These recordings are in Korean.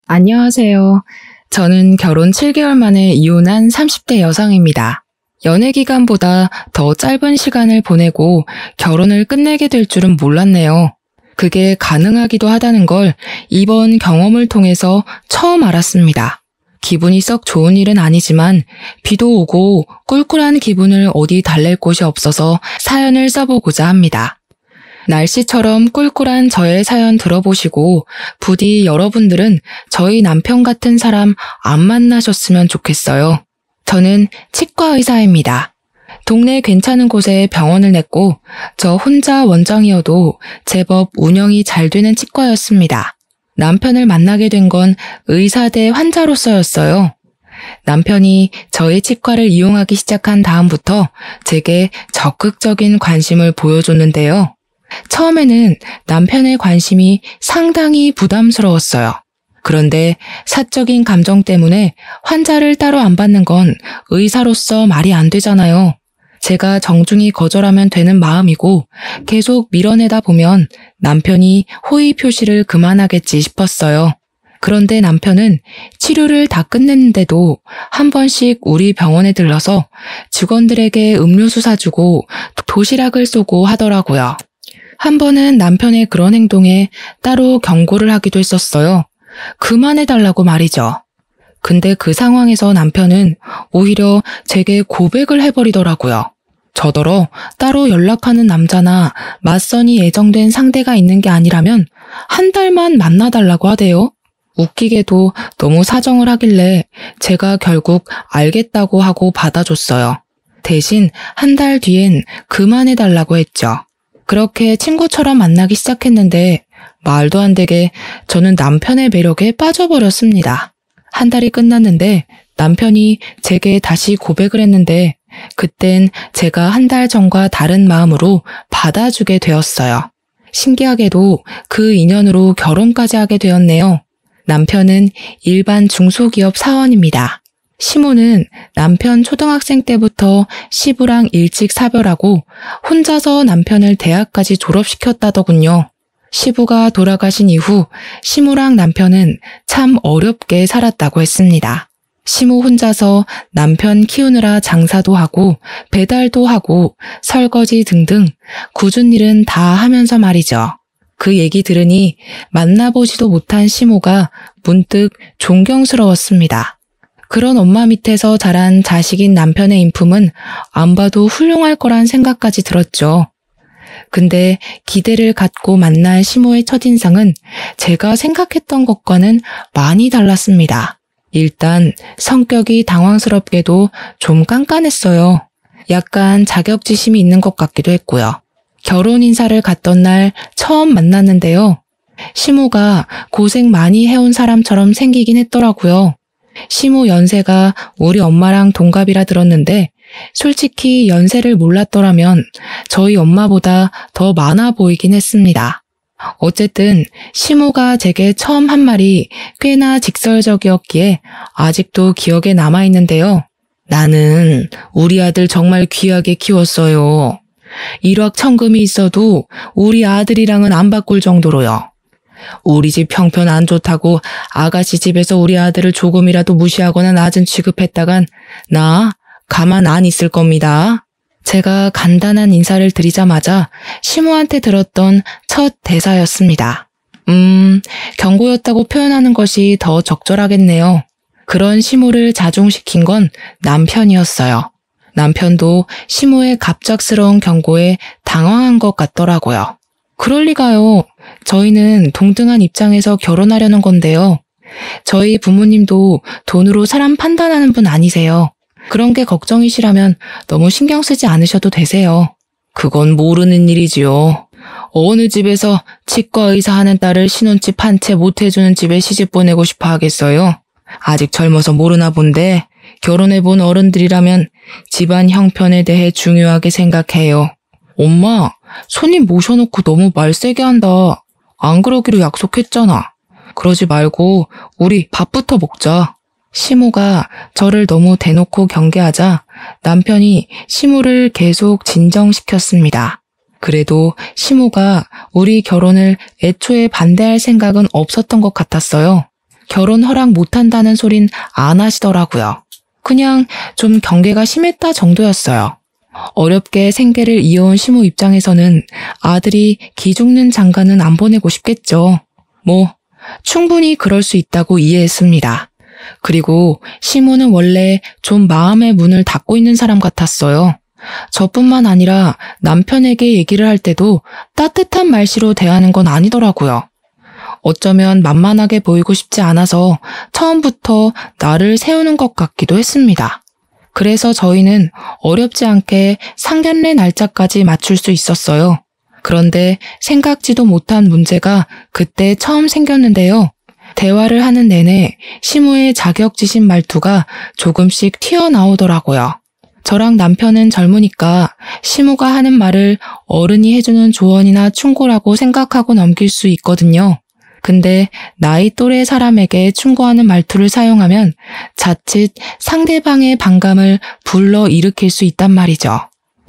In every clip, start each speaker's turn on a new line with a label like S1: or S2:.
S1: 안녕하세요. 저는 결혼 7개월 만에 이혼한 30대 여성입니다. 연애 기간보다 더 짧은 시간을 보내고 결혼을 끝내게 될 줄은 몰랐네요. 그게 가능하기도 하다는 걸 이번 경험을 통해서 처음 알았습니다. 기분이 썩 좋은 일은 아니지만 비도 오고 꿀꿀한 기분을 어디 달랠 곳이 없어서 사연을 써보고자 합니다. 날씨처럼 꿀꿀한 저의 사연 들어보시고 부디 여러분들은 저희 남편 같은 사람 안 만나셨으면 좋겠어요. 저는 치과 의사입니다. 동네 괜찮은 곳에 병원을 냈고 저 혼자 원장이어도 제법 운영이 잘 되는 치과였습니다. 남편을 만나게 된 건 의사 대 환자로서였어요. 남편이 저희 치과를 이용하기 시작한 다음부터 제게 적극적인 관심을 보여줬는데요. 처음에는 남편의 관심이 상당히 부담스러웠어요. 그런데 사적인 감정 때문에 환자를 따로 안 받는 건 의사로서 말이 안 되잖아요. 제가 정중히 거절하면 되는 마음이고 계속 밀어내다 보면 남편이 호의 표시를 그만하겠지 싶었어요. 그런데 남편은 치료를 다 끝냈는데도 한 번씩 우리 병원에 들러서 직원들에게 음료수 사주고 도시락을 쏘고 하더라고요. 한 번은 남편의 그런 행동에 따로 경고를 하기도 했었어요. 그만해달라고 말이죠. 근데 그 상황에서 남편은 오히려 제게 고백을 해버리더라고요. 저더러 따로 연락하는 남자나 맞선이 예정된 상대가 있는 게 아니라면 한 달만 만나달라고 하대요. 웃기게도 너무 사정을 하길래 제가 결국 알겠다고 하고 받아줬어요. 대신 한 달 뒤엔 그만해달라고 했죠. 그렇게 친구처럼 만나기 시작했는데 말도 안 되게 저는 남편의 매력에 빠져버렸습니다. 한 달이 끝났는데 남편이 제게 다시 고백을 했는데 그땐 제가 한 달 전과 다른 마음으로 받아주게 되었어요. 신기하게도 그 인연으로 결혼까지 하게 되었네요. 남편은 일반 중소기업 사원입니다. 시모는 남편 초등학생 때부터 시부랑 일찍 사별하고 혼자서 남편을 대학까지 졸업시켰다더군요. 시부가 돌아가신 이후 시모랑 남편은 참 어렵게 살았다고 했습니다. 시모 혼자서 남편 키우느라 장사도 하고 배달도 하고 설거지 등등 굳은 일은 다 하면서 말이죠. 그 얘기 들으니 만나보지도 못한 시모가 문득 존경스러웠습니다. 그런 엄마 밑에서 자란 자식인 남편의 인품은 안 봐도 훌륭할 거란 생각까지 들었죠. 근데 기대를 갖고 만난 시모의 첫인상은 제가 생각했던 것과는 많이 달랐습니다. 일단 성격이 당황스럽게도 좀 깐깐했어요. 약간 자격지심이 있는 것 같기도 했고요. 결혼 인사를 갔던 날 처음 만났는데요. 시모가 고생 많이 해온 사람처럼 생기긴 했더라고요. 시모 연세가 우리 엄마랑 동갑이라 들었는데 솔직히 연세를 몰랐더라면 저희 엄마보다 더 많아 보이긴 했습니다. 어쨌든 시모가 제게 처음 한 말이 꽤나 직설적이었기에 아직도 기억에 남아있는데요. 나는 우리 아들 정말 귀하게 키웠어요. 일확천금이 있어도 우리 아들이랑은 안 바꿀 정도로요. 우리 집 형편 안 좋다고 아가씨 집에서 우리 아들을 조금이라도 무시하거나 낮은 취급했다간 나 가만 안 있을 겁니다. 제가 간단한 인사를 드리자마자 시모한테 들었던 첫 대사였습니다. 경고였다고 표현하는 것이 더 적절하겠네요. 그런 시모를 자중시킨 건 남편이었어요. 남편도 시모의 갑작스러운 경고에 당황한 것 같더라고요. 그럴 리가요. 저희는 동등한 입장에서 결혼하려는 건데요. 저희 부모님도 돈으로 사람 판단하는 분 아니세요. 그런 게 걱정이시라면 너무 신경 쓰지 않으셔도 되세요. 그건 모르는 일이지요. 어느 집에서 치과 의사 하는 딸을 신혼집 한 채 못 해주는 집에 시집 보내고 싶어 하겠어요? 아직 젊어서 모르나 본데 결혼해본 어른들이라면 집안 형편에 대해 중요하게 생각해요. 엄마, 손님 모셔놓고 너무 말 세게 한다. 안 그러기로 약속했잖아. 그러지 말고 우리 밥부터 먹자. 시모가 저를 너무 대놓고 경계하자 남편이 시모를 계속 진정시켰습니다. 그래도 시모가 우리 결혼을 애초에 반대할 생각은 없었던 것 같았어요. 결혼 허락 못한다는 소린 안 하시더라고요. 그냥 좀 경계가 심했다 정도였어요. 어렵게 생계를 이어온 시모 입장에서는 아들이 기죽는 장가는 안 보내고 싶겠죠. 충분히 그럴 수 있다고 이해했습니다. 그리고 시모는 원래 좀 마음의 문을 닫고 있는 사람 같았어요. 저뿐만 아니라 남편에게 얘기를 할 때도 따뜻한 말씨로 대하는 건 아니더라고요. 어쩌면 만만하게 보이고 싶지 않아서 처음부터 나를 세우는 것 같기도 했습니다. 그래서 저희는 어렵지 않게 상견례 날짜까지 맞출 수 있었어요. 그런데 생각지도 못한 문제가 그때 처음 생겼는데요. 대화를 하는 내내 시모의 자격지심 말투가 조금씩 튀어나오더라고요. 저랑 남편은 젊으니까 시모가 하는 말을 어른이 해주는 조언이나 충고라고 생각하고 넘길 수 있거든요. 근데 나이 또래 사람에게 충고하는 말투를 사용하면 자칫 상대방의 반감을 불러일으킬 수 있단 말이죠.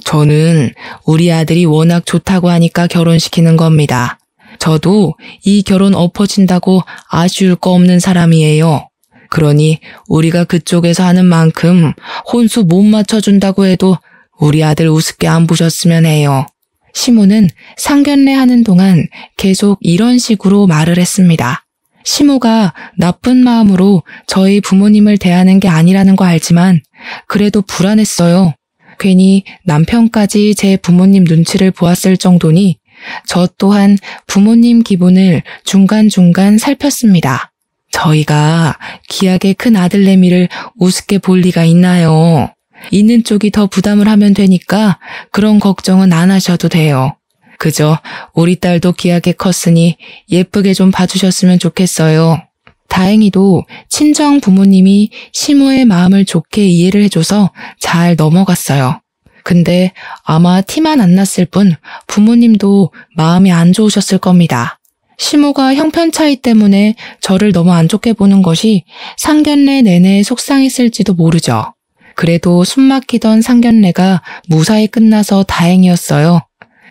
S1: 저는 우리 아들이 워낙 좋다고 하니까 결혼시키는 겁니다. 저도 이 결혼 엎어진다고 아쉬울 거 없는 사람이에요. 그러니 우리가 그쪽에서 하는 만큼 혼수 못 맞춰준다고 해도 우리 아들 우습게 안 보셨으면 해요. 시모는 상견례 하는 동안 계속 이런 식으로 말을 했습니다. 시모가 나쁜 마음으로 저희 부모님을 대하는 게 아니라는 거 알지만 그래도 불안했어요. 괜히 남편까지 제 부모님 눈치를 보았을 정도니 저 또한 부모님 기분을 중간중간 살폈습니다. 저희가 귀하게 큰 아들내미를 우습게 볼 리가 있나요? 있는 쪽이 더 부담을 하면 되니까 그런 걱정은 안 하셔도 돼요. 그저 우리 딸도 귀하게 컸으니 예쁘게 좀 봐주셨으면 좋겠어요. 다행히도 친정 부모님이 시모의 마음을 좋게 이해를 해줘서 잘 넘어갔어요. 근데 아마 티만 안 났을 뿐 부모님도 마음이 안 좋으셨을 겁니다. 시모가 형편 차이 때문에 저를 너무 안 좋게 보는 것이 상견례 내내 속상했을지도 모르죠. 그래도 숨막히던 상견례가 무사히 끝나서 다행이었어요.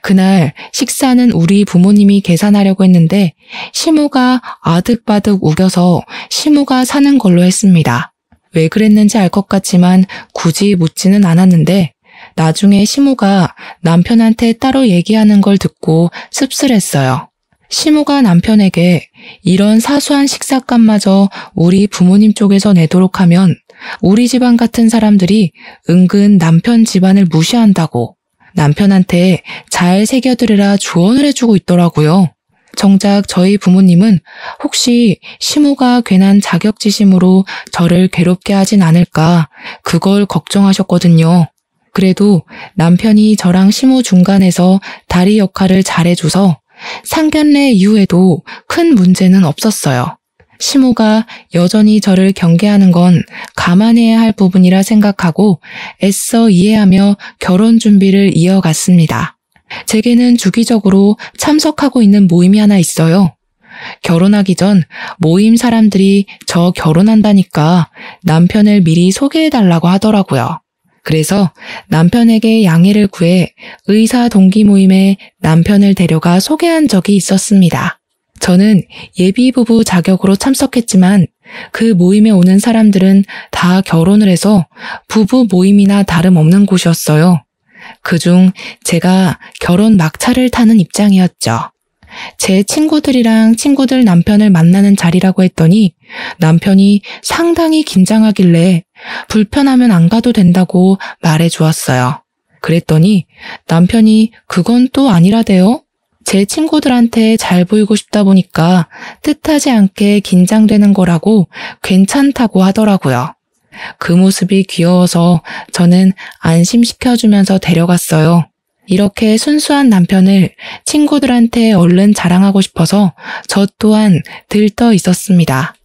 S1: 그날 식사는 우리 부모님이 계산하려고 했는데 시모가 아득바득 우겨서 시모가 사는 걸로 했습니다. 왜 그랬는지 알 것 같지만 굳이 묻지는 않았는데 나중에 시모가 남편한테 따로 얘기하는 걸 듣고 씁쓸했어요. 시모가 남편에게 이런 사소한 식사값마저 우리 부모님 쪽에서 내도록 하면 우리 집안 같은 사람들이 은근 남편 집안을 무시한다고 남편한테 잘 새겨들으라 조언을 해주고 있더라고요. 정작 저희 부모님은 혹시 시모가 괜한 자격지심으로 저를 괴롭게 하진 않을까 그걸 걱정하셨거든요. 그래도 남편이 저랑 시모 중간에서 다리 역할을 잘해줘서 상견례 이후에도 큰 문제는 없었어요. 시모가 여전히 저를 경계하는 건 감안해야 할 부분이라 생각하고 애써 이해하며 결혼 준비를 이어갔습니다. 제게는 주기적으로 참석하고 있는 모임이 하나 있어요. 결혼하기 전 모임 사람들이 저 결혼한다니까 남편을 미리 소개해달라고 하더라고요. 그래서 남편에게 양해를 구해 의사 동기 모임에 남편을 데려가 소개한 적이 있었습니다. 저는 예비부부 자격으로 참석했지만 그 모임에 오는 사람들은 다 결혼을 해서 부부 모임이나 다름없는 곳이었어요. 그중 제가 결혼 막차를 타는 입장이었죠. 제 친구들이랑 친구들 남편을 만나는 자리라고 했더니 남편이 상당히 긴장하길래 불편하면 안 가도 된다고 말해 주었어요. 그랬더니 남편이 그건 또 아니라대요. 제 친구들한테 잘 보이고 싶다 보니까 뜻하지 않게 긴장되는 거라고 괜찮다고 하더라고요. 그 모습이 귀여워서 저는 안심시켜주면서 데려갔어요. 이렇게 순수한 남편을 친구들한테 얼른 자랑하고 싶어서 저 또한 들떠 있었습니다.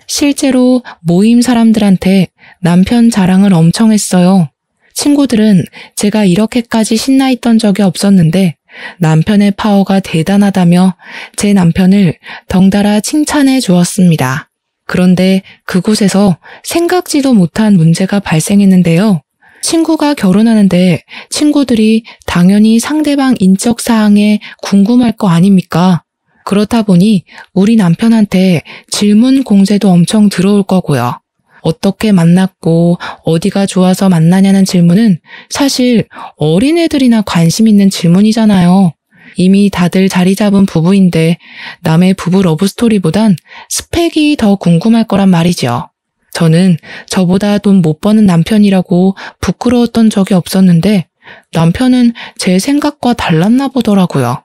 S1: 실제로 모임 사람들한테 남편 자랑을 엄청 했어요. 친구들은 제가 이렇게까지 신나 있던 적이 없었는데 남편의 파워가 대단하다며 제 남편을 덩달아 칭찬해 주었습니다. 그런데 그곳에서 생각지도 못한 문제가 발생했는데요. 친구가 결혼하는데 친구들이 당연히 상대방 인적 사항에 궁금할 거 아닙니까? 그렇다 보니 우리 남편한테 질문 공세도 엄청 들어올 거고요. 어떻게 만났고 어디가 좋아서 만나냐는 질문은 사실 어린애들이나 관심 있는 질문이잖아요. 이미 다들 자리 잡은 부부인데 남의 부부 러브스토리보단 스펙이 더 궁금할 거란 말이죠. 저는 저보다 돈 못 버는 남편이라고 부끄러웠던 적이 없었는데 남편은 제 생각과 달랐나 보더라고요.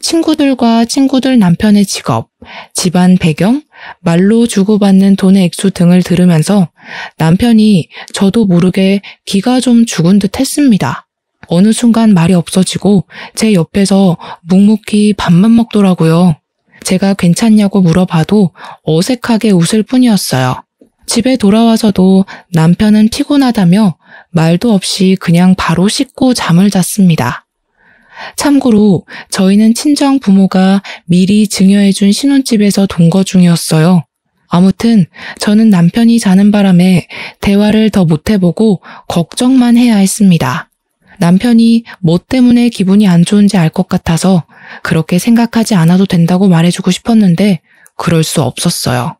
S1: 친구들과 친구들 남편의 직업, 집안 배경, 말로 주고받는 돈의 액수 등을 들으면서 남편이 저도 모르게 기가 좀 죽은 듯 했습니다. 어느 순간 말이 없어지고 제 옆에서 묵묵히 밥만 먹더라고요. 제가 괜찮냐고 물어봐도 어색하게 웃을 뿐이었어요. 집에 돌아와서도 남편은 피곤하다며 말도 없이 그냥 바로 씻고 잠을 잤습니다. 참고로 저희는 친정 부모가 미리 증여해준 신혼집에서 동거 중이었어요. 아무튼 저는 남편이 자는 바람에 대화를 더 못해보고 걱정만 해야 했습니다. 남편이 뭐 때문에 기분이 안 좋은지 알 것 같아서 그렇게 생각하지 않아도 된다고 말해주고 싶었는데 그럴 수 없었어요.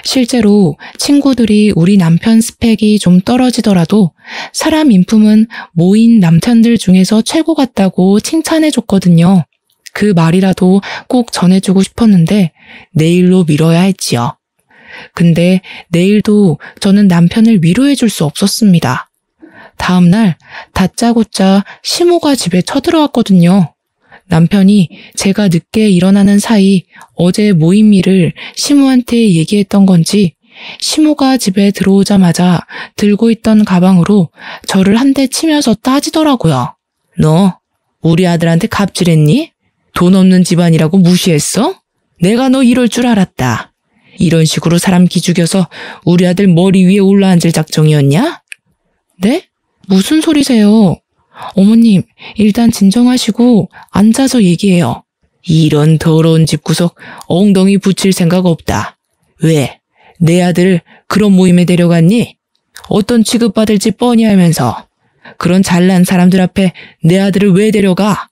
S1: 실제로 친구들이 우리 남편 스펙이 좀 떨어지더라도 사람 인품은 모인 남편들 중에서 최고 같다고 칭찬해줬거든요. 그 말이라도 꼭 전해주고 싶었는데 내일로 미뤄야 했지요. 근데 내일도 저는 남편을 위로해줄 수 없었습니다. 다음날 다짜고짜 시모가 집에 쳐들어왔거든요. 남편이 제가 늦게 일어나는 사이 어제 모임 일을 시모한테 얘기했던 건지 시모가 집에 들어오자마자 들고 있던 가방으로 저를 한 대 치면서 따지더라고요. 너 우리 아들한테 갑질했니? 돈 없는 집안이라고 무시했어? 내가 너 이럴 줄 알았다. 이런 식으로 사람 기죽여서 우리 아들 머리 위에 올라앉을 작정이었냐? 네? 무슨 소리세요? 어머님, 일단 진정하시고 앉아서 얘기해요. 이런 더러운 집구석 엉덩이 붙일 생각 없다. 왜? 내 아들을 그런 모임에 데려갔니? 어떤 취급받을지 뻔히 알면서 그런 잘난 사람들 앞에 내 아들을 왜 데려가?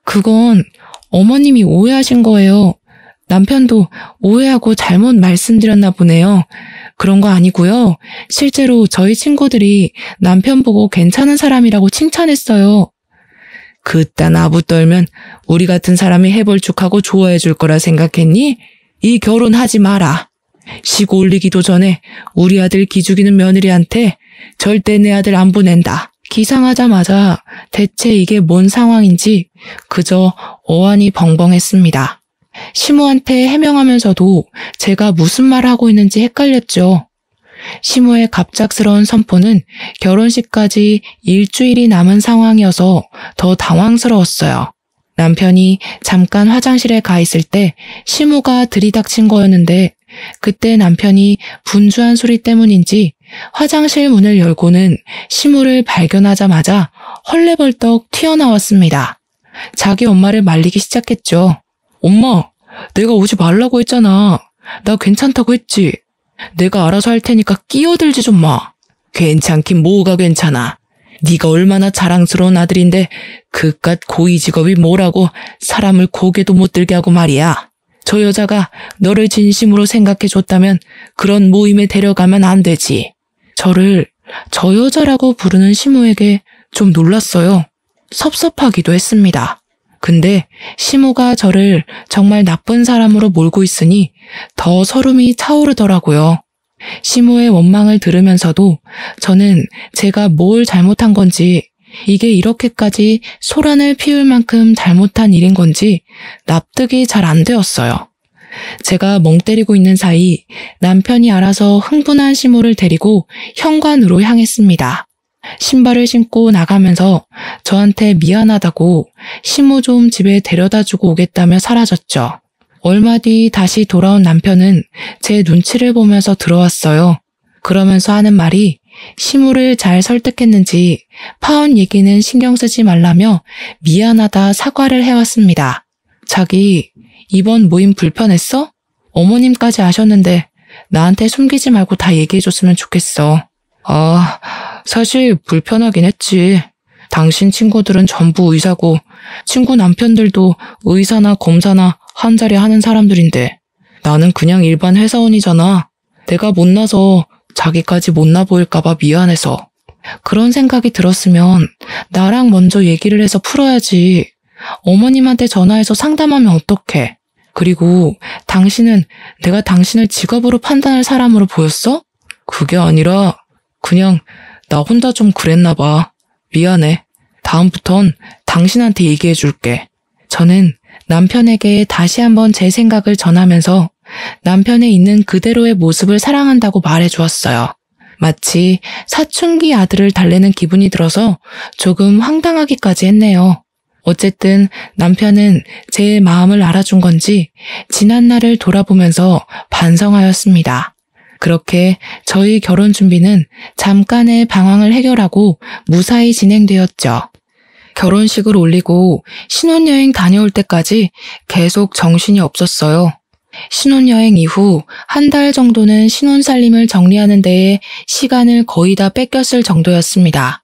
S1: 그건 어머님이 오해하신 거예요. 남편도 오해하고 잘못 말씀드렸나 보네요. 그런 거 아니고요. 실제로 저희 친구들이 남편 보고 괜찮은 사람이라고 칭찬했어요. 그딴 아부 떨면 우리 같은 사람이 해벌쭉하고 좋아해 줄 거라 생각했니? 이 결혼하지 마라. 시고 올리기도 전에 우리 아들 기죽이는 며느리한테 절대 내 아들 안 보낸다. 기상하자마자 대체 이게 뭔 상황인지 그저 어안이 벙벙했습니다. 시모한테 해명하면서도 제가 무슨 말을 하고 있는지 헷갈렸죠. 시모의 갑작스러운 선포는 결혼식까지 일주일이 남은 상황이어서 더 당황스러웠어요. 남편이 잠깐 화장실에 가 있을 때 시모가 들이닥친 거였는데 그때 남편이 분주한 소리 때문인지 화장실 문을 열고는 시모를 발견하자마자 헐레벌떡 튀어나왔습니다. 자기 엄마를 말리기 시작했죠. 엄마, 내가 오지 말라고 했잖아. 나 괜찮다고 했지. 내가 알아서 할 테니까 끼어들지 좀 마. 괜찮긴 뭐가 괜찮아. 네가 얼마나 자랑스러운 아들인데 그깟 고위 직업이 뭐라고 사람을 고개도 못 들게 하고 말이야. 저 여자가 너를 진심으로 생각해줬다면 그런 모임에 데려가면 안 되지. 저를 저 여자라고 부르는 시모에게 좀 놀랐어요. 섭섭하기도 했습니다. 근데 시모가 저를 정말 나쁜 사람으로 몰고 있으니 더 서름이 차오르더라고요. 시모의 원망을 들으면서도 저는 제가 뭘 잘못한 건지, 이게 이렇게까지 소란을 피울 만큼 잘못한 일인 건지 납득이 잘 안 되었어요. 제가 멍 때리고 있는 사이 남편이 알아서 흥분한 시모를 데리고 현관으로 향했습니다. 신발을 신고 나가면서 저한테 미안하다고 시모 좀 집에 데려다주고 오겠다며 사라졌죠. 얼마 뒤 다시 돌아온 남편은 제 눈치를 보면서 들어왔어요. 그러면서 하는 말이 시모를 잘 설득했는지 파혼 얘기는 신경 쓰지 말라며 미안하다 사과를 해왔습니다. 자기 이번 모임 불편했어? 어머님까지 아셨는데 나한테 숨기지 말고 다 얘기해줬으면 좋겠어. 사실 불편하긴 했지. 당신 친구들은 전부 의사고 친구 남편들도 의사나 검사나 한 자리 하는 사람들인데 나는 그냥 일반 회사원이잖아. 내가 못나서 자기까지 못나 보일까봐 미안해서. 그런 생각이 들었으면 나랑 먼저 얘기를 해서 풀어야지. 어머님한테 전화해서 상담하면 어떡해. 그리고 당신은 내가 당신을 직업으로 판단할 사람으로 보였어? 그게 아니라 그냥 나 혼자 좀 그랬나 봐. 미안해. 다음부턴 당신한테 얘기해 줄게. 저는 남편에게 다시 한번 제 생각을 전하면서 남편의 있는 그대로의 모습을 사랑한다고 말해 주었어요. 마치 사춘기 아들을 달래는 기분이 들어서 조금 황당하기까지 했네요. 어쨌든 남편은 제 마음을 알아준 건지 지난 날을 돌아보면서 반성하였습니다. 그렇게 저희 결혼 준비는 잠깐의 방황을 해결하고 무사히 진행되었죠. 결혼식을 올리고 신혼여행 다녀올 때까지 계속 정신이 없었어요. 신혼여행 이후 한 달 정도는 신혼살림을 정리하는 데에 시간을 거의 다 뺏겼을 정도였습니다.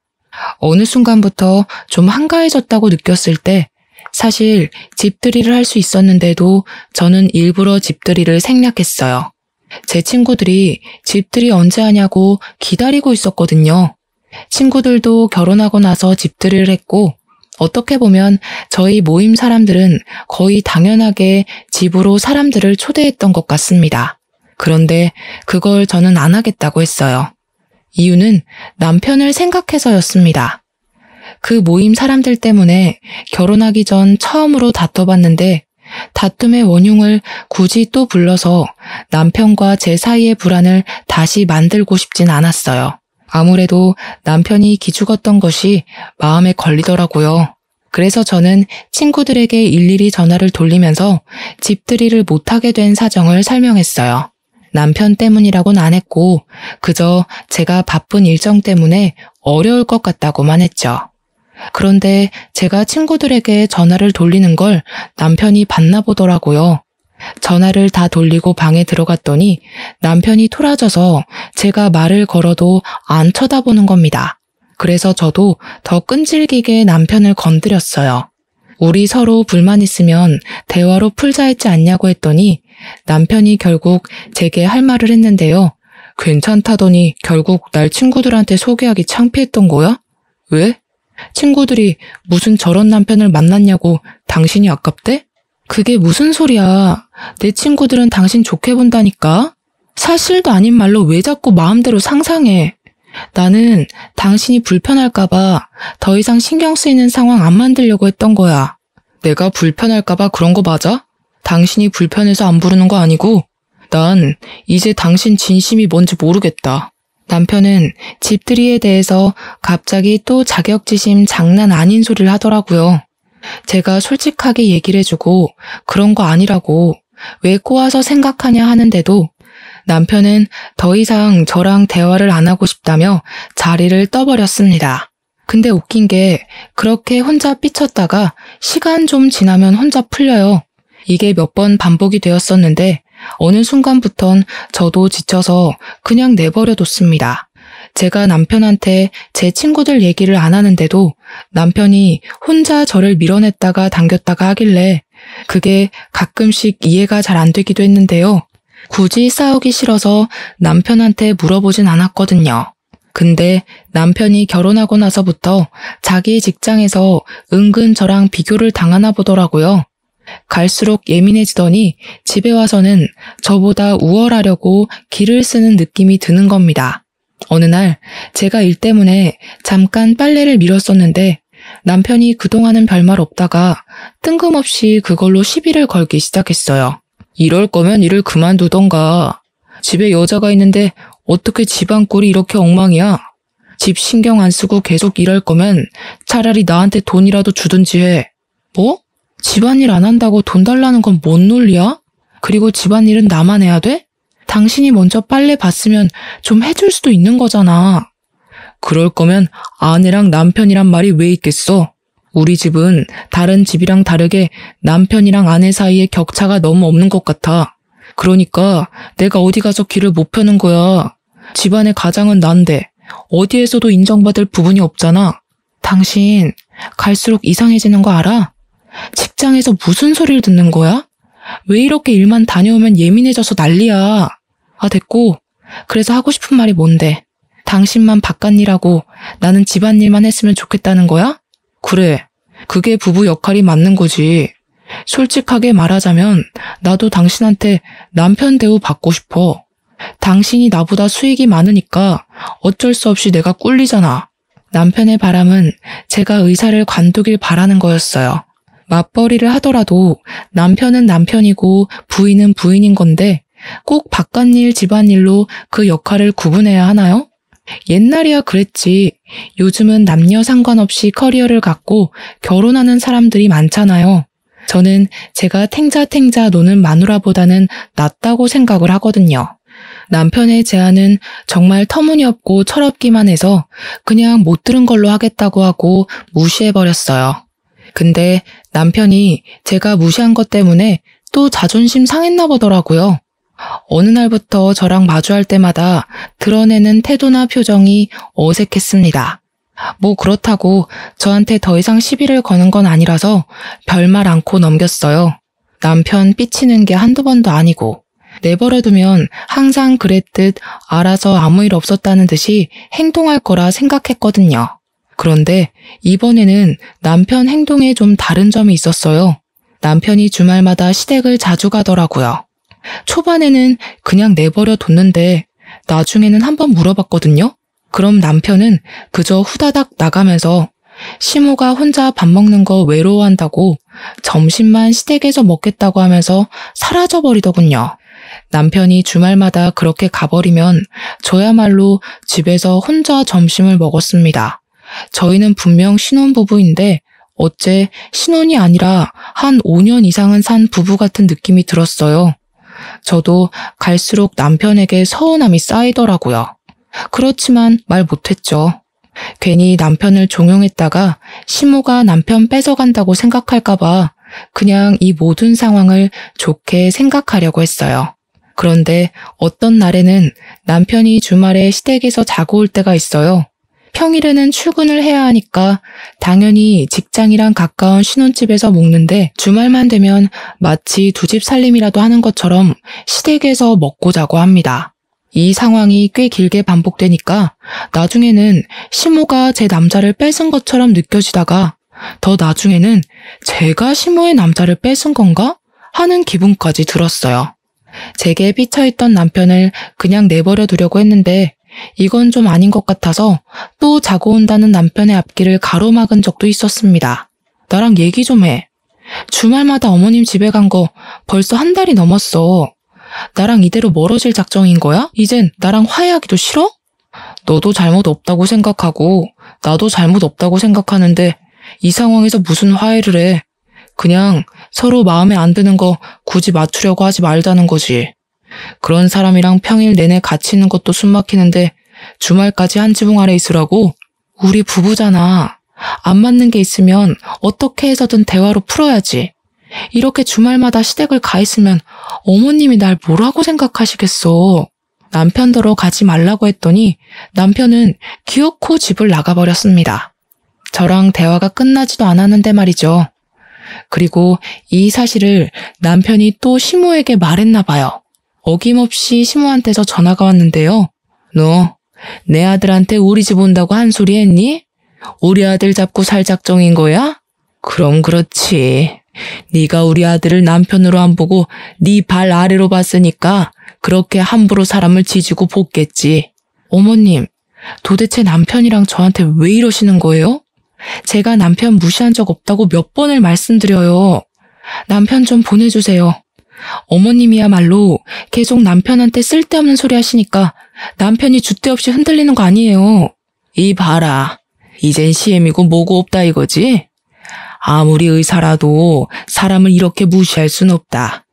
S1: 어느 순간부터 좀 한가해졌다고 느꼈을 때 사실 집들이를 할 수 있었는데도 저는 일부러 집들이를 생략했어요. 제 친구들이 집들이 언제 하냐고 기다리고 있었거든요. 친구들도 결혼하고 나서 집들이를 했고 어떻게 보면 저희 모임 사람들은 거의 당연하게 집으로 사람들을 초대했던 것 같습니다. 그런데 그걸 저는 안 하겠다고 했어요. 이유는 남편을 생각해서였습니다. 그 모임 사람들 때문에 결혼하기 전 처음으로 다퉈봤는데 다툼의 원흉을 굳이 또 불러서 남편과 제 사이의 불안을 다시 만들고 싶진 않았어요. 아무래도 남편이 기죽었던 것이 마음에 걸리더라고요. 그래서 저는 친구들에게 일일이 전화를 돌리면서 집들이를 못하게 된 사정을 설명했어요. 남편 때문이라고는 안 했고 그저 제가 바쁜 일정 때문에 어려울 것 같다고만 했죠. 그런데 제가 친구들에게 전화를 돌리는 걸 남편이 봤나 보더라고요. 전화를 다 돌리고 방에 들어갔더니 남편이 토라져서 제가 말을 걸어도 안 쳐다보는 겁니다. 그래서 저도 더 끈질기게 남편을 건드렸어요. 우리 서로 불만 있으면 대화로 풀자 했지 않냐고 했더니 남편이 결국 제게 할 말을 했는데요. 괜찮다더니 결국 날 친구들한테 소개하기 창피했던 거야? 왜? 친구들이 무슨 저런 남편을 만났냐고 당신이 아깝대? 그게 무슨 소리야. 내 친구들은 당신 좋게 본다니까? 사실도 아닌 말로 왜 자꾸 마음대로 상상해. 나는 당신이 불편할까봐 더 이상 신경 쓰이는 상황 안 만들려고 했던 거야. 내가 불편할까봐 그런 거 맞아? 당신이 불편해서 안 부르는 거 아니고 난 이제 당신 진심이 뭔지 모르겠다. 남편은 집들이에 대해서 갑자기 또 자격지심 장난 아닌 소리를 하더라고요. 제가 솔직하게 얘기를 해주고 그런 거 아니라고 왜 꼬아서 생각하냐 하는데도 남편은 더 이상 저랑 대화를 안 하고 싶다며 자리를 떠버렸습니다. 근데 웃긴 게 그렇게 혼자 삐쳤다가 시간 좀 지나면 혼자 풀려요. 이게 몇 번 반복이 되었었는데 어느 순간부턴 저도 지쳐서 그냥 내버려뒀습니다. 제가 남편한테 제 친구들 얘기를 안 하는데도 남편이 혼자 저를 밀어냈다가 당겼다가 하길래 그게 가끔씩 이해가 잘 안 되기도 했는데요. 굳이 싸우기 싫어서 남편한테 물어보진 않았거든요. 근데 남편이 결혼하고 나서부터 자기 직장에서 은근 저랑 비교를 당하나 보더라고요. 갈수록 예민해지더니 집에 와서는 저보다 우월하려고 기를 쓰는 느낌이 드는 겁니다. 어느 날 제가 일 때문에 잠깐 빨래를 밀었었는데 남편이 그동안은 별말 없다가 뜬금없이 그걸로 시비를 걸기 시작했어요. 이럴 거면 일을 그만두던가. 집에 여자가 있는데 어떻게 집안 꼴이 이렇게 엉망이야? 집 신경 안 쓰고 계속 일할 거면 차라리 나한테 돈이라도 주든지 해. 뭐? 집안일 안 한다고 돈 달라는 건 뭔 논리야? 그리고 집안일은 나만 해야 돼? 당신이 먼저 빨래 봤으면 좀 해줄 수도 있는 거잖아. 그럴 거면 아내랑 남편이란 말이 왜 있겠어? 우리 집은 다른 집이랑 다르게 남편이랑 아내 사이에 격차가 너무 없는 것 같아. 그러니까 내가 어디 가서 기를 못 펴는 거야. 집안의 가장은 난데 어디에서도 인정받을 부분이 없잖아. 당신 갈수록 이상해지는 거 알아? 직장에서 무슨 소리를 듣는 거야? 왜 이렇게 일만 다녀오면 예민해져서 난리야. 아, 됐고. 그래서 하고 싶은 말이 뭔데? 당신만 바깥일하고 나는 집안일만 했으면 좋겠다는 거야? 그래. 그게 부부 역할이 맞는 거지. 솔직하게 말하자면 나도 당신한테 남편 대우 받고 싶어. 당신이 나보다 수익이 많으니까 어쩔 수 없이 내가 꿀리잖아. 남편의 바람은 제가 의사를 관두길 바라는 거였어요. 맞벌이를 하더라도 남편은 남편이고 부인은 부인인 건데 꼭 바깥일 집안일로 그 역할을 구분해야 하나요? 옛날이야 그랬지. 요즘은 남녀 상관없이 커리어를 갖고 결혼하는 사람들이 많잖아요. 저는 제가 탱자탱자 노는 마누라보다는 낫다고 생각을 하거든요. 남편의 제안은 정말 터무니없고 철없기만 해서 그냥 못 들은 걸로 하겠다고 하고 무시해버렸어요. 근데 남편이 제가 무시한 것 때문에 또 자존심 상했나 보더라고요. 어느 날부터 저랑 마주할 때마다 드러내는 태도나 표정이 어색했습니다. 뭐 그렇다고 저한테 더 이상 시비를 거는 건 아니라서 별말 않고 넘겼어요. 남편 삐치는 게 한두 번도 아니고 내버려두면 항상 그랬듯 알아서 아무 일 없었다는 듯이 행동할 거라 생각했거든요. 그런데 이번에는 남편 행동에 좀 다른 점이 있었어요. 남편이 주말마다 시댁을 자주 가더라고요. 초반에는 그냥 내버려 뒀는데 나중에는 한번 물어봤거든요. 그럼 남편은 그저 후다닥 나가면서 시모가 혼자 밥 먹는 거 외로워한다고 점심만 시댁에서 먹겠다고 하면서 사라져버리더군요. 남편이 주말마다 그렇게 가버리면 저야말로 집에서 혼자 점심을 먹었습니다. 저희는 분명 신혼부부인데 어째 신혼이 아니라 한 5년 이상은 산 부부 같은 느낌이 들었어요. 저도 갈수록 남편에게 서운함이 쌓이더라고요. 그렇지만 말 못했죠. 괜히 남편을 종용했다가 시모가 남편 뺏어간다고 생각할까봐 그냥 이 모든 상황을 좋게 생각하려고 했어요. 그런데 어떤 날에는 남편이 주말에 시댁에서 자고 올 때가 있어요. 평일에는 출근을 해야 하니까 당연히 직장이랑 가까운 신혼집에서 먹는데 주말만 되면 마치 두 집 살림이라도 하는 것처럼 시댁에서 먹고 자고 합니다. 이 상황이 꽤 길게 반복되니까 나중에는 시모가 제 남자를 뺏은 것처럼 느껴지다가 더 나중에는 제가 시모의 남자를 뺏은 건가? 하는 기분까지 들었어요. 제게 삐쳐있던 남편을 그냥 내버려 두려고 했는데 이건 좀 아닌 것 같아서 또 자고 온다는 남편의 앞길을 가로막은 적도 있었습니다. 나랑 얘기 좀 해. 주말마다 어머님 집에 간 거 벌써 한 달이 넘었어. 나랑 이대로 멀어질 작정인 거야? 이젠 나랑 화해하기도 싫어? 너도 잘못 없다고 생각하고 나도 잘못 없다고 생각하는데 이 상황에서 무슨 화해를 해. 그냥 서로 마음에 안 드는 거 굳이 맞추려고 하지 말자는 거지. 그런 사람이랑 평일 내내 같이 있는 것도 숨막히는데 주말까지 한 지붕 아래 있으라고? 우리 부부잖아. 안 맞는 게 있으면 어떻게 해서든 대화로 풀어야지. 이렇게 주말마다 시댁을 가 있으면 어머님이 날 뭐라고 생각하시겠어. 남편더러 가지 말라고 했더니 남편은 기어코 집을 나가버렸습니다. 저랑 대화가 끝나지도 않았는데 말이죠. 그리고 이 사실을 남편이 또 시모에게 말했나 봐요. 어김없이 시모한테서 전화가 왔는데요. 너 내 아들한테 우리 집 온다고 한 소리 했니? 우리 아들 잡고 살 작정인 거야? 그럼 그렇지. 네가 우리 아들을 남편으로 안 보고 네 발 아래로 봤으니까 그렇게 함부로 사람을 지지고 볶겠지. 어머님, 도대체 남편이랑 저한테 왜 이러시는 거예요? 제가 남편 무시한 적 없다고 몇 번을 말씀드려요. 남편 좀 보내주세요. 어머님이야말로 계속 남편한테 쓸데없는 소리 하시니까 남편이 줏대 없이 흔들리는 거 아니에요. 이 봐라. 이젠 시엠이고 뭐고 없다 이거지? 아무리 의사라도 사람을 이렇게 무시할 순 없다.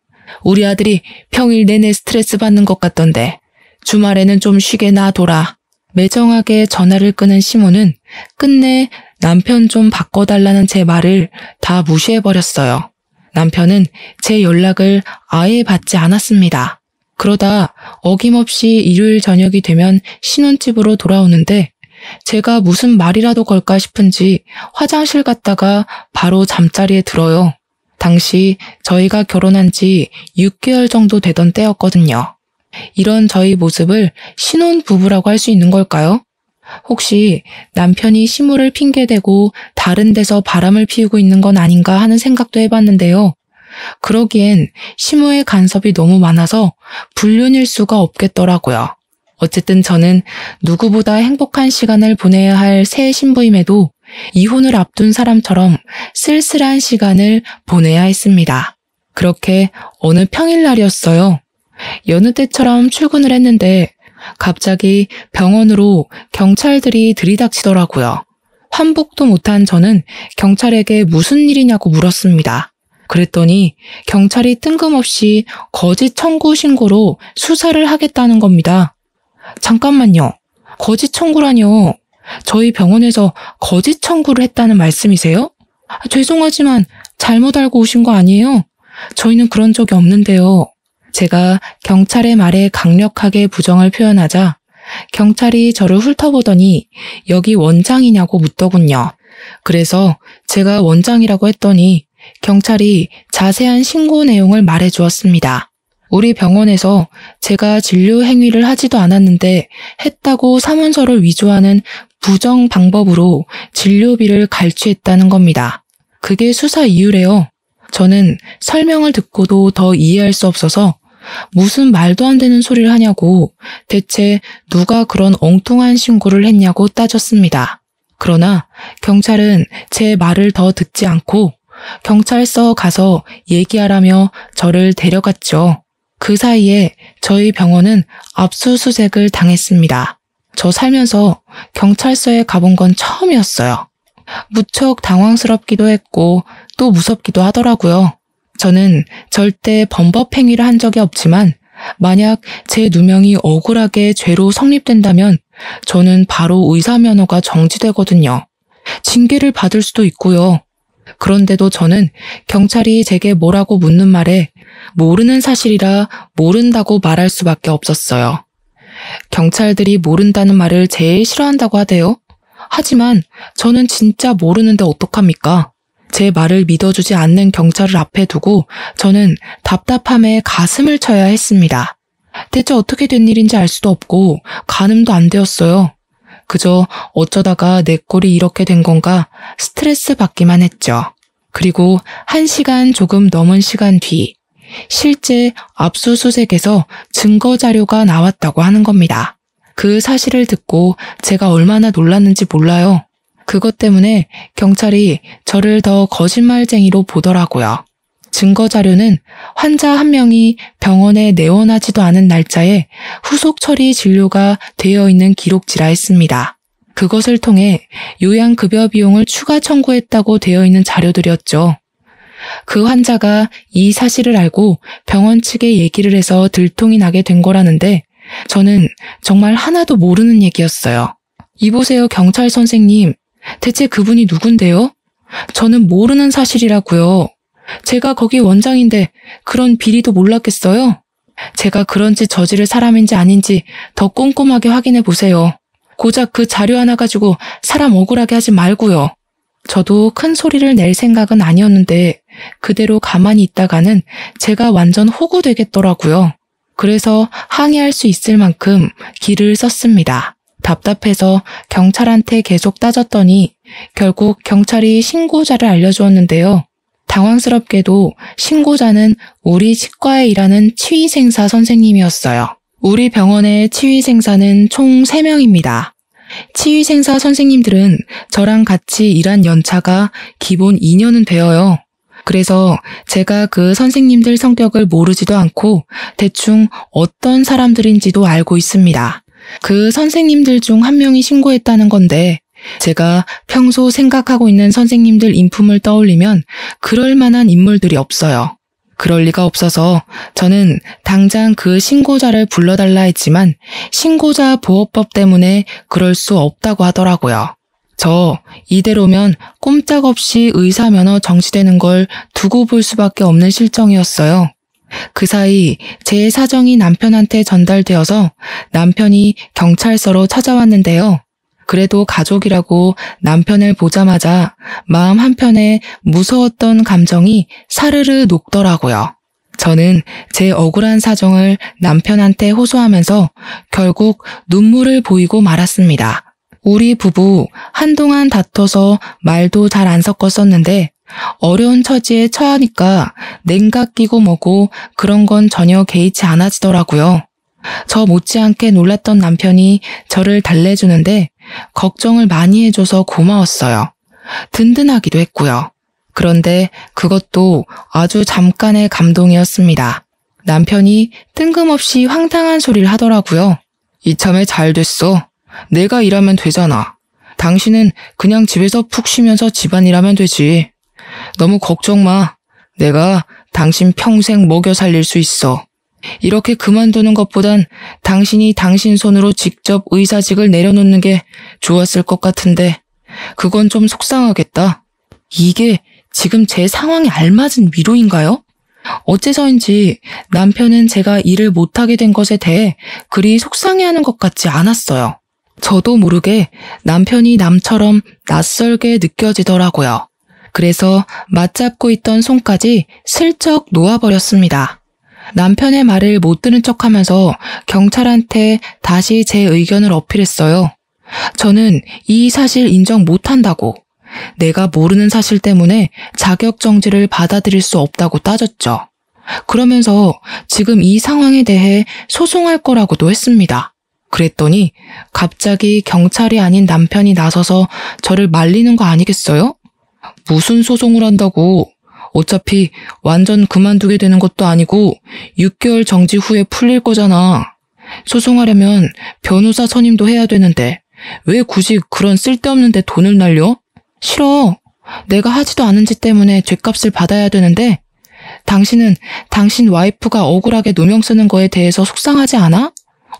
S1: 우리 아들이 평일 내내 스트레스 받는 것 같던데 주말에는 좀 쉬게 놔둬라. 매정하게 전화를 끄는 시모는 끝내 남편 좀 바꿔달라는 제 말을 다 무시해버렸어요. 남편은 제 연락을 아예 받지 않았습니다. 그러다 어김없이 일요일 저녁이 되면 신혼집으로 돌아오는데 제가 무슨 말이라도 걸까 싶은지 화장실 갔다가 바로 잠자리에 들어요. 당시 저희가 결혼한 지 6개월 정도 되던 때였거든요. 이런 저희 모습을 신혼부부라고 할 수 있는 걸까요? 혹시 남편이 시무를 핑계대고 다른 데서 바람을 피우고 있는 건 아닌가 하는 생각도 해봤는데요. 그러기엔 시무의 간섭이 너무 많아서 불륜일 수가 없겠더라고요. 어쨌든 저는 누구보다 행복한 시간을 보내야 할 새 신부임에도 이혼을 앞둔 사람처럼 쓸쓸한 시간을 보내야 했습니다. 그렇게 어느 평일날이었어요. 여느 때처럼 출근을 했는데 갑자기 병원으로 경찰들이 들이닥치더라고요. 환복도 못한 저는 경찰에게 무슨 일이냐고 물었습니다. 그랬더니 경찰이 뜬금없이 거짓 청구 신고로 수사를 하겠다는 겁니다. 잠깐만요. 거짓 청구라뇨. 저희 병원에서 거짓 청구를 했다는 말씀이세요? 죄송하지만 잘못 알고 오신 거 아니에요? 저희는 그런 적이 없는데요. 제가 경찰의 말에 강력하게 부정을 표현하자 경찰이 저를 훑어보더니 여기 원장이냐고 묻더군요. 그래서 제가 원장이라고 했더니 경찰이 자세한 신고 내용을 말해 주었습니다. 우리 병원에서 제가 진료 행위를 하지도 않았는데 했다고 사문서를 위조하는 부정 방법으로 진료비를 갈취했다는 겁니다. 그게 수사 이유래요. 저는 설명을 듣고도 더 이해할 수 없어서 무슨 말도 안 되는 소리를 하냐고 대체 누가 그런 엉뚱한 신고를 했냐고 따졌습니다. 그러나 경찰은 제 말을 더 듣지 않고 경찰서 가서 얘기하라며 저를 데려갔죠. 그 사이에 저희 병원은 압수수색을 당했습니다. 저 살면서 경찰서에 가본 건 처음이었어요. 무척 당황스럽기도 했고 또 무섭기도 하더라고요. 저는 절대 범법 행위를 한 적이 없지만 만약 제 누명이 억울하게 죄로 성립된다면 저는 바로 의사 면허가 정지되거든요. 징계를 받을 수도 있고요. 그런데도 저는 경찰이 제게 뭐라고 묻는 말에 모르는 사실이라 모른다고 말할 수밖에 없었어요. 경찰들이 모른다는 말을 제일 싫어한다고 하대요. 하지만 저는 진짜 모르는데 어떡합니까? 제 말을 믿어주지 않는 경찰을 앞에 두고 저는 답답함에 가슴을 쳐야 했습니다. 대체 어떻게 된 일인지 알 수도 없고 가늠도 안 되었어요. 그저 어쩌다가 내 꼴이 이렇게 된 건가 스트레스 받기만 했죠. 그리고 1시간 조금 넘은 시간 뒤 실제 압수수색에서 증거 자료가 나왔다고 하는 겁니다. 그 사실을 듣고 제가 얼마나 놀랐는지 몰라요. 그것 때문에 경찰이 저를 더 거짓말쟁이로 보더라고요. 증거 자료는 환자 한 명이 병원에 내원하지도 않은 날짜에 후속 처리 진료가 되어 있는 기록지라 했습니다. 그것을 통해 요양급여 비용을 추가 청구했다고 되어 있는 자료들이었죠. 그 환자가 이 사실을 알고 병원 측에 얘기를 해서 들통이 나게 된 거라는데 저는 정말 하나도 모르는 얘기였어요. 이보세요, 경찰 선생님. 대체 그분이 누군데요? 저는 모르는 사실이라고요. 제가 거기 원장인데 그런 비리도 몰랐겠어요? 제가 그런 짓 저지를 사람인지 아닌지 더 꼼꼼하게 확인해 보세요. 고작 그 자료 하나 가지고 사람 억울하게 하지 말고요. 저도 큰 소리를 낼 생각은 아니었는데 그대로 가만히 있다가는 제가 완전 호구되겠더라고요. 그래서 항의할 수 있을 만큼 길을 썼습니다. 답답해서 경찰한테 계속 따졌더니 결국 경찰이 신고자를 알려주었는데요. 당황스럽게도 신고자는 우리 치과에 일하는 치위생사 선생님이었어요. 우리 병원의 치위생사는 총 3명입니다. 치위생사 선생님들은 저랑 같이 일한 연차가 기본 2년은 되어요. 그래서 제가 그 선생님들 성격을 모르지도 않고 대충 어떤 사람들인지도 알고 있습니다. 그 선생님들 중 한 명이 신고했다는 건데 제가 평소 생각하고 있는 선생님들 인품을 떠올리면 그럴 만한 인물들이 없어요. 그럴 리가 없어서 저는 당장 그 신고자를 불러달라 했지만 신고자 보호법 때문에 그럴 수 없다고 하더라고요. 저 이대로면 꼼짝없이 의사 면허 정지되는 걸 두고 볼 수밖에 없는 실정이었어요. 그 사이 제 사정이 남편한테 전달되어서 남편이 경찰서로 찾아왔는데요. 그래도 가족이라고 남편을 보자마자 마음 한편에 무서웠던 감정이 사르르 녹더라고요. 저는 제 억울한 사정을 남편한테 호소하면서 결국 눈물을 보이고 말았습니다. 우리 부부 한동안 다퉈서 말도 잘 안 섞었었는데 어려운 처지에 처하니까 냉각 끼고 뭐고 그런 건 전혀 개의치 않아지더라고요. 저 못지않게 놀랐던 남편이 저를 달래주는데 걱정을 많이 해줘서 고마웠어요. 든든하기도 했고요. 그런데 그것도 아주 잠깐의 감동이었습니다. 남편이 뜬금없이 황당한 소리를 하더라고요. 이참에 잘 됐어. 내가 일하면 되잖아. 당신은 그냥 집에서 푹 쉬면서 집안일하면 되지. 너무 걱정 마. 내가 당신 평생 먹여 살릴 수 있어. 이렇게 그만두는 것보단 당신이 당신 손으로 직접 의사직을 내려놓는 게 좋았을 것 같은데 그건 좀 속상하겠다. 이게 지금 제 상황에 알맞은 위로인가요? 어째서인지 남편은 제가 일을 못하게 된 것에 대해 그리 속상해하는 것 같지 않았어요. 저도 모르게 남편이 남처럼 낯설게 느껴지더라고요. 그래서 맞잡고 있던 손까지 슬쩍 놓아버렸습니다. 남편의 말을 못 들은 척하면서 경찰한테 다시 제 의견을 어필했어요. 저는 이 사실 인정 못한다고, 내가 모르는 사실 때문에 자격정지를 받아들일 수 없다고 따졌죠. 그러면서 지금 이 상황에 대해 소송할 거라고도 했습니다. 그랬더니 갑자기 경찰이 아닌 남편이 나서서 저를 말리는 거 아니겠어요? 무슨 소송을 한다고. 어차피 완전 그만두게 되는 것도 아니고 6개월 정지 후에 풀릴 거잖아. 소송하려면 변호사 선임도 해야 되는데 왜 굳이 그런 쓸데없는 데 돈을 날려? 싫어. 내가 하지도 않은 짓 때문에 죗값을 받아야 되는데 당신은 당신 와이프가 억울하게 누명 쓰는 거에 대해서 속상하지 않아?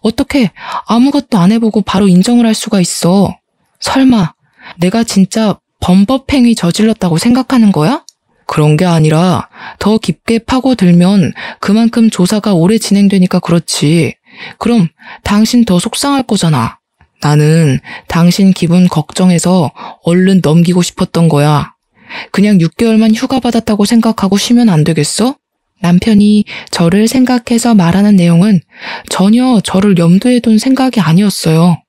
S1: 어떻게 아무것도 안 해보고 바로 인정을 할 수가 있어? 설마 내가 진짜 범법행위 저질렀다고 생각하는 거야? 그런 게 아니라 더 깊게 파고들면 그만큼 조사가 오래 진행되니까 그렇지. 그럼 당신 더 속상할 거잖아. 나는 당신 기분 걱정해서 얼른 넘기고 싶었던 거야. 그냥 6개월만 휴가 받았다고 생각하고 쉬면 안 되겠어? 남편이 저를 생각해서 말하는 내용은 전혀 저를 염두에 둔 생각이 아니었어요.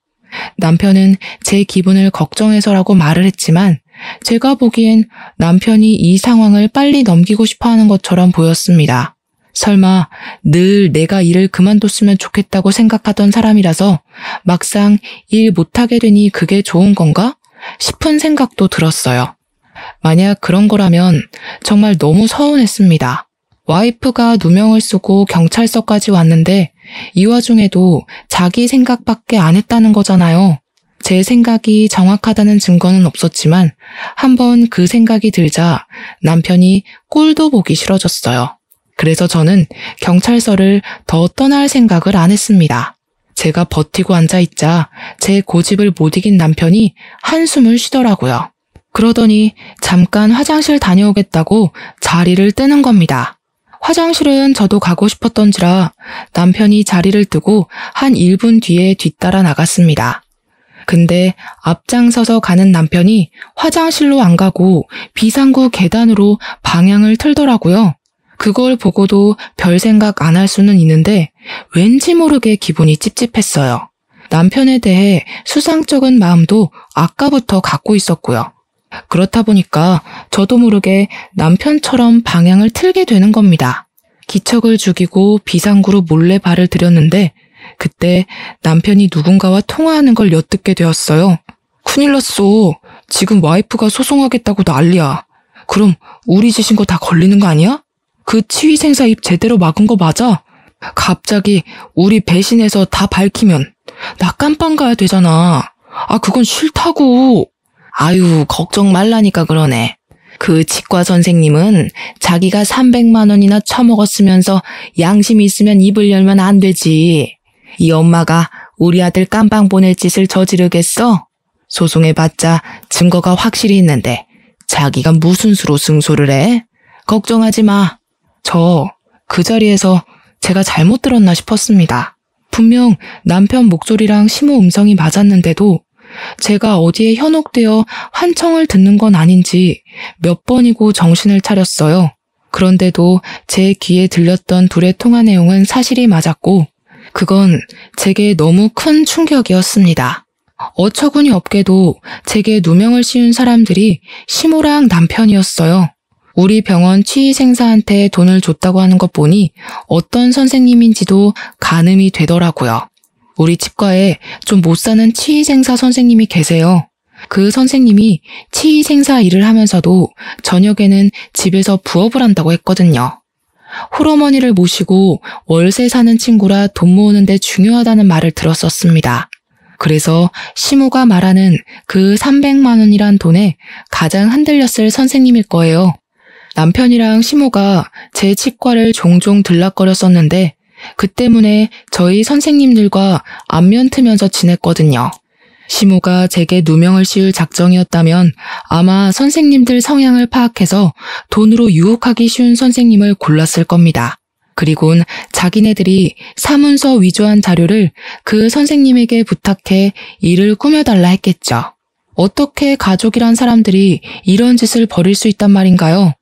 S1: 남편은 제 기분을 걱정해서라고 말을 했지만 제가 보기엔 남편이 이 상황을 빨리 넘기고 싶어하는 것처럼 보였습니다. 설마 늘 내가 일을 그만뒀으면 좋겠다고 생각하던 사람이라서 막상 일 못하게 되니 그게 좋은 건가 싶은 생각도 들었어요. 만약 그런 거라면 정말 너무 서운했습니다. 와이프가 누명을 쓰고 경찰서까지 왔는데 이 와중에도 자기 생각밖에 안 했다는 거잖아요. 제 생각이 정확하다는 증거는 없었지만 한번 그 생각이 들자 남편이 꼴도 보기 싫어졌어요. 그래서 저는 경찰서를 더 떠날 생각을 안 했습니다. 제가 버티고 앉아있자 제 고집을 못 이긴 남편이 한숨을 쉬더라고요. 그러더니 잠깐 화장실 다녀오겠다고 자리를 뜨는 겁니다. 화장실은 저도 가고 싶었던지라 남편이 자리를 뜨고 한 1분 뒤에 뒤따라 나갔습니다. 근데 앞장서서 가는 남편이 화장실로 안 가고 비상구 계단으로 방향을 틀더라고요. 그걸 보고도 별 생각 안 할 수는 있는데 왠지 모르게 기분이 찝찝했어요. 남편에 대해 수상쩍은 마음도 아까부터 갖고 있었고요. 그렇다 보니까 저도 모르게 남편처럼 방향을 틀게 되는 겁니다. 기척을 죽이고 비상구로 몰래 발을 들였는데 그때 남편이 누군가와 통화하는 걸 엿듣게 되었어요. 큰일 났어. 지금 와이프가 소송하겠다고 난리야. 그럼 우리 짓인 거 다 걸리는 거 아니야? 그 치위생사 입 제대로 막은 거 맞아? 갑자기 우리 배신해서 다 밝히면 나 깜빵 가야 되잖아. 아, 그건 싫다고. 아유, 걱정 말라니까 그러네. 그 치과 선생님은 자기가 300만 원이나 처먹었으면서 양심이 있으면 입을 열면 안 되지. 이 엄마가 우리 아들 깜빵 보낼 짓을 저지르겠어? 소송해봤자 증거가 확실히 있는데 자기가 무슨 수로 승소를 해? 걱정하지 마. 저 그 자리에서 제가 잘못 들었나 싶었습니다. 분명 남편 목소리랑 심호 음성이 맞았는데도 제가 어디에 현혹되어 환청을 듣는 건 아닌지 몇 번이고 정신을 차렸어요. 그런데도 제 귀에 들렸던 둘의 통화 내용은 사실이 맞았고 그건 제게 너무 큰 충격이었습니다. 어처구니 없게도 제게 누명을 씌운 사람들이 시모랑 남편이었어요. 우리 병원 치의생사한테 돈을 줬다고 하는 것 보니 어떤 선생님인지도 가늠이 되더라고요. 우리 치과에 좀 못 사는 치의생사 선생님이 계세요. 그 선생님이 치의생사 일을 하면서도 저녁에는 집에서 부업을 한다고 했거든요. 홀어머니를 모시고 월세 사는 친구라 돈 모으는데 중요하다는 말을 들었었습니다. 그래서 시모가 말하는 그 300만 원이란 돈에 가장 흔들렸을 선생님일 거예요. 남편이랑 시모가 제 치과를 종종 들락거렸었는데 그 때문에 저희 선생님들과 안면 트면서 지냈거든요. 시모가 제게 누명을 씌울 작정이었다면 아마 선생님들 성향을 파악해서 돈으로 유혹하기 쉬운 선생님을 골랐을 겁니다. 그리곤 자기네들이 사문서 위조한 자료를 그 선생님에게 부탁해 일을 꾸며달라 했겠죠. 어떻게 가족이란 사람들이 이런 짓을 벌일 수 있단 말인가요?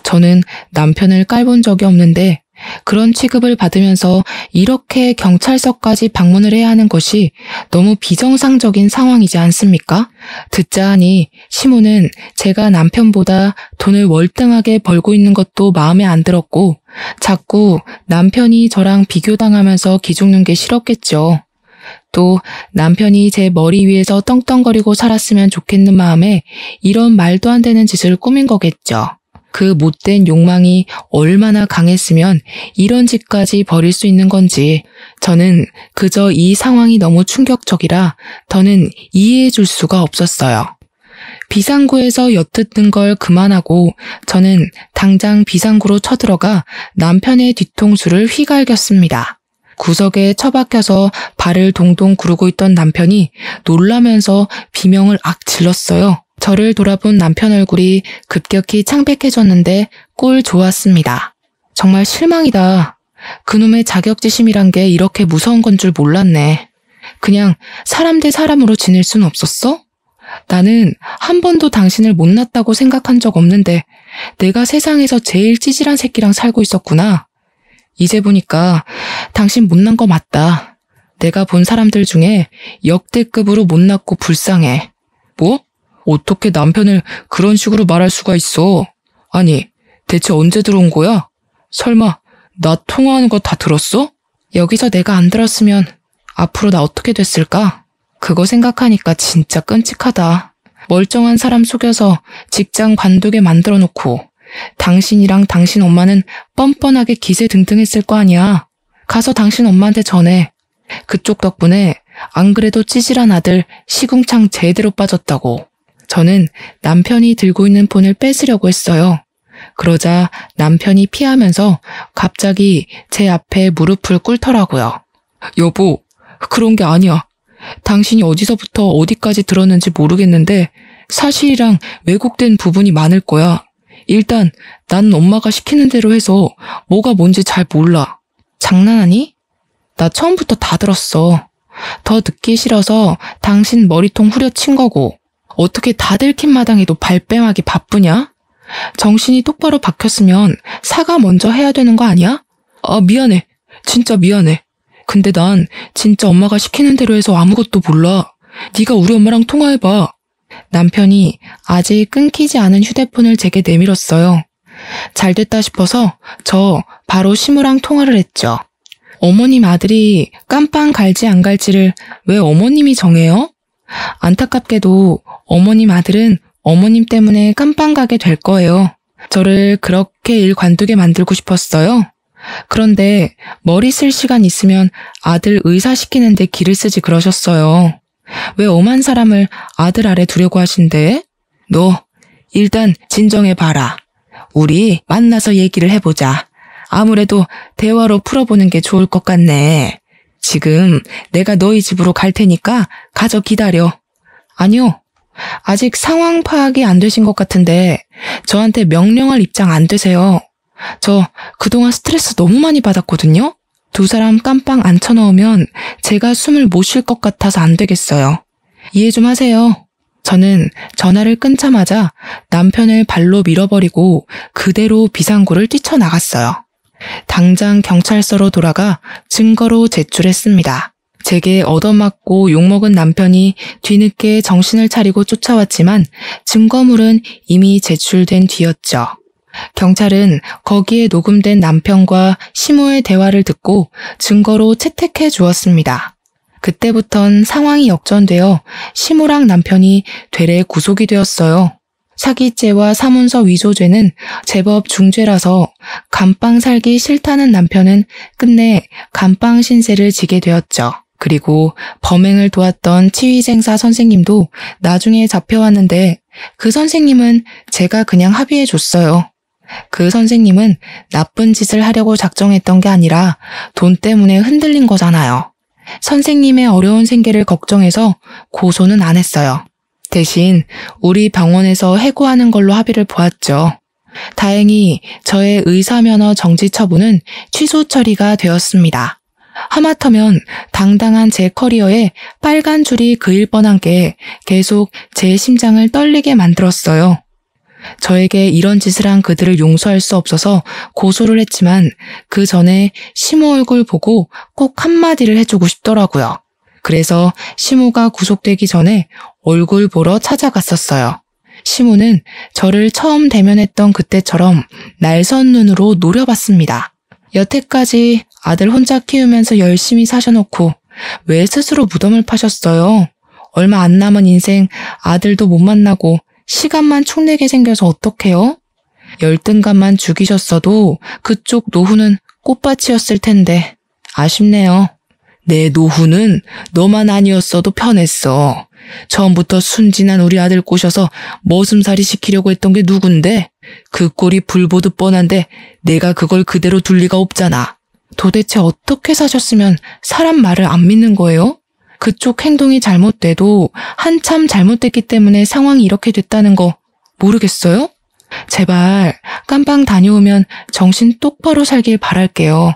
S1: 저는 남편을 깔본 적이 없는데 그런 취급을 받으면서 이렇게 경찰서까지 방문을 해야 하는 것이 너무 비정상적인 상황이지 않습니까? 듣자 하니 시모는 제가 남편보다 돈을 월등하게 벌고 있는 것도 마음에 안 들었고 자꾸 남편이 저랑 비교당하면서 기죽는 게 싫었겠죠. 또 남편이 제 머리 위에서 떵떵거리고 살았으면 좋겠는 마음에 이런 말도 안 되는 짓을 꾸민 거겠죠. 그 못된 욕망이 얼마나 강했으면 이런 짓까지 벌일 수 있는 건지 저는 그저 이 상황이 너무 충격적이라 더는 이해해 줄 수가 없었어요. 비상구에서 엿듣는 걸 그만하고 저는 당장 비상구로 쳐들어가 남편의 뒤통수를 휘갈겼습니다. 구석에 처박혀서 발을 동동 구르고 있던 남편이 놀라면서 비명을 악 질렀어요. 저를 돌아본 남편 얼굴이 급격히 창백해졌는데 꼴 좋았습니다. 정말 실망이다. 그놈의 자격지심이란 게 이렇게 무서운 건 줄 몰랐네. 그냥 사람 대 사람으로 지낼 순 없었어? 나는 한 번도 당신을 못났다고 생각한 적 없는데 내가 세상에서 제일 찌질한 새끼랑 살고 있었구나. 이제 보니까 당신 못난 거 맞다. 내가 본 사람들 중에 역대급으로 못났고 불쌍해. 뭐? 어떻게 남편을 그런 식으로 말할 수가 있어? 아니, 대체 언제 들어온 거야? 설마 나 통화하는 거 다 들었어? 여기서 내가 안 들었으면 앞으로 나 어떻게 됐을까? 그거 생각하니까 진짜 끔찍하다. 멀쩡한 사람 속여서 직장 관두게 만들어 놓고 당신이랑 당신 엄마는 뻔뻔하게 기세등등했을 거 아니야. 가서 당신 엄마한테 전해. 그쪽 덕분에 안 그래도 찌질한 아들 시궁창 제대로 빠졌다고. 저는 남편이 들고 있는 폰을 뺏으려고 했어요. 그러자 남편이 피하면서 갑자기 제 앞에 무릎을 꿇더라고요. 여보, 그런 게 아니야. 당신이 어디서부터 어디까지 들었는지 모르겠는데 사실이랑 왜곡된 부분이 많을 거야. 일단 난 엄마가 시키는 대로 해서 뭐가 뭔지 잘 몰라. 장난하니? 나 처음부터 다 들었어. 더 듣기 싫어서 당신 머리통 후려친 거고. 어떻게 다 들킨 마당에도 발뺌하기 바쁘냐? 정신이 똑바로 박혔으면 사과 먼저 해야 되는 거 아니야? 아, 미안해. 진짜 미안해. 근데 난 진짜 엄마가 시키는 대로 해서 아무것도 몰라. 네가 우리 엄마랑 통화해봐. 남편이 아직 끊기지 않은 휴대폰을 제게 내밀었어요. 잘 됐다 싶어서 저 바로 시무랑 통화를 했죠. 어머님 아들이 깜빵 갈지 안 갈지를 왜 어머님이 정해요? 안타깝게도 어머님 아들은 어머님 때문에 깜빵 가게 될 거예요. 저를 그렇게 일 관두게 만들고 싶었어요. 그런데 머리 쓸 시간 있으면 아들 의사 시키는데 기를 쓰지 그러셨어요. 왜 엄한 사람을 아들 아래 두려고 하신대? 너 일단 진정해봐라. 우리 만나서 얘기를 해보자. 아무래도 대화로 풀어보는 게 좋을 것 같네. 지금 내가 너희 집으로 갈 테니까 가서 기다려. 아니요. 아직 상황 파악이 안 되신 것 같은데 저한테 명령할 입장 안 되세요. 저 그동안 스트레스 너무 많이 받았거든요. 두 사람 깜빵 앉혀놓으면 제가 숨을 못 쉴 것 같아서 안 되겠어요. 이해 좀 하세요. 저는 전화를 끊자마자 남편을 발로 밀어버리고 그대로 비상구를 뛰쳐나갔어요. 당장 경찰서로 돌아가 증거로 제출했습니다. 제게 얻어맞고 욕먹은 남편이 뒤늦게 정신을 차리고 쫓아왔지만 증거물은 이미 제출된 뒤였죠. 경찰은 거기에 녹음된 남편과 시모의 대화를 듣고 증거로 채택해 주었습니다. 그때부턴 상황이 역전되어 시모랑 남편이 되레 구속이 되었어요. 사기죄와 사문서 위조죄는 제법 중죄라서 감방 살기 싫다는 남편은 끝내 감방 신세를 지게 되었죠. 그리고 범행을 도왔던 치위생사 선생님도 나중에 잡혀왔는데 그 선생님은 제가 그냥 합의해줬어요. 그 선생님은 나쁜 짓을 하려고 작정했던 게 아니라 돈 때문에 흔들린 거잖아요. 선생님의 어려운 생계를 걱정해서 고소는 안 했어요. 대신 우리 병원에서 해고하는 걸로 합의를 보았죠. 다행히 저의 의사면허 정지 처분은 취소 처리가 되었습니다. 하마터면 당당한 제 커리어에 빨간 줄이 그일 뻔한 게 계속 제 심장을 떨리게 만들었어요. 저에게 이런 짓을 한 그들을 용서할 수 없어서 고소를 했지만 그 전에 시모 얼굴 보고 꼭 한마디를 해주고 싶더라고요. 그래서 시모가 구속되기 전에 얼굴 보러 찾아갔었어요. 시모는 저를 처음 대면했던 그때처럼 날선 눈으로 노려봤습니다. 여태까지 아들 혼자 키우면서 열심히 사셔놓고 왜 스스로 무덤을 파셨어요? 얼마 안 남은 인생 아들도 못 만나고 시간만 축내게 생겨서 어떡해요? 열등감만 죽이셨어도 그쪽 노후는 꽃밭이었을 텐데 아쉽네요. 내 노후는 너만 아니었어도 편했어. 처음부터 순진한 우리 아들 꼬셔서 머슴살이 시키려고 했던 게 누군데? 그 꼴이 불보듯 뻔한데 내가 그걸 그대로 둘 리가 없잖아. 도대체 어떻게 사셨으면 사람 말을 안 믿는 거예요? 그쪽 행동이 잘못돼도 한참 잘못됐기 때문에 상황이 이렇게 됐다는 거 모르겠어요? 제발 깜방 다녀오면 정신 똑바로 살길 바랄게요.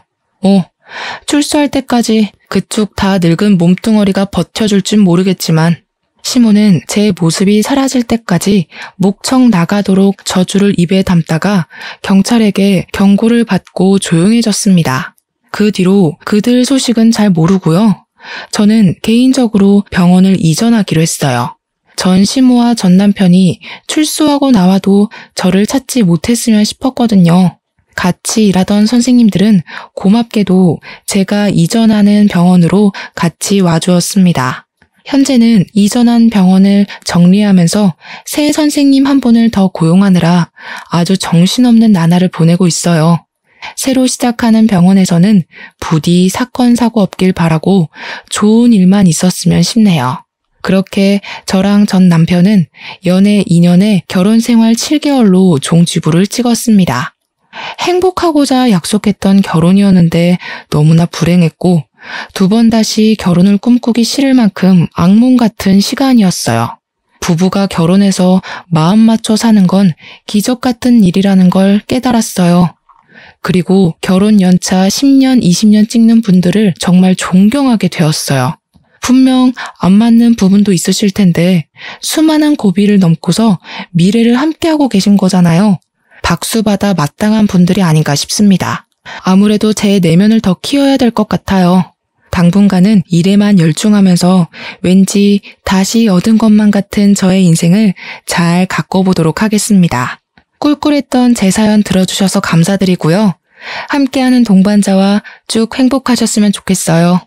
S1: 출소할 때까지 그쪽 다 늙은 몸뚱어리가 버텨줄 줄 모르겠지만 시모는 제 모습이 사라질 때까지 목청 나가도록 저주를 입에 담다가 경찰에게 경고를 받고 조용해졌습니다. 그 뒤로 그들 소식은 잘 모르고요. 저는 개인적으로 병원을 이전하기로 했어요. 전 시모와 전 남편이 출소하고 나와도 저를 찾지 못했으면 싶었거든요. 같이 일하던 선생님들은 고맙게도 제가 이전하는 병원으로 같이 와주었습니다. 현재는 이전한 병원을 정리하면서 새 선생님 한 분을 더 고용하느라 아주 정신없는 나날을 보내고 있어요. 새로 시작하는 병원에서는 부디 사건 사고 없길 바라고 좋은 일만 있었으면 싶네요. 그렇게 저랑 전 남편은 연애 2년에 결혼 생활 7개월로 종지부를 찍었습니다. 행복하고자 약속했던 결혼이었는데 너무나 불행했고 두 번 다시 결혼을 꿈꾸기 싫을 만큼 악몽 같은 시간이었어요. 부부가 결혼해서 마음 맞춰 사는 건 기적 같은 일이라는 걸 깨달았어요. 그리고 결혼 연차 10년, 20년 찍는 분들을 정말 존경하게 되었어요. 분명 안 맞는 부분도 있으실 텐데 수많은 고비를 넘고서 미래를 함께하고 계신 거잖아요. 박수받아 마땅한 분들이 아닌가 싶습니다. 아무래도 제 내면을 더 키워야 될 것 같아요. 당분간은 일에만 열중하면서 왠지 다시 얻은 것만 같은 저의 인생을 잘 가꿔보도록 하겠습니다. 꿀꿀했던 제 사연 들어주셔서 감사드리고요. 함께하는 동반자와 쭉 행복하셨으면 좋겠어요.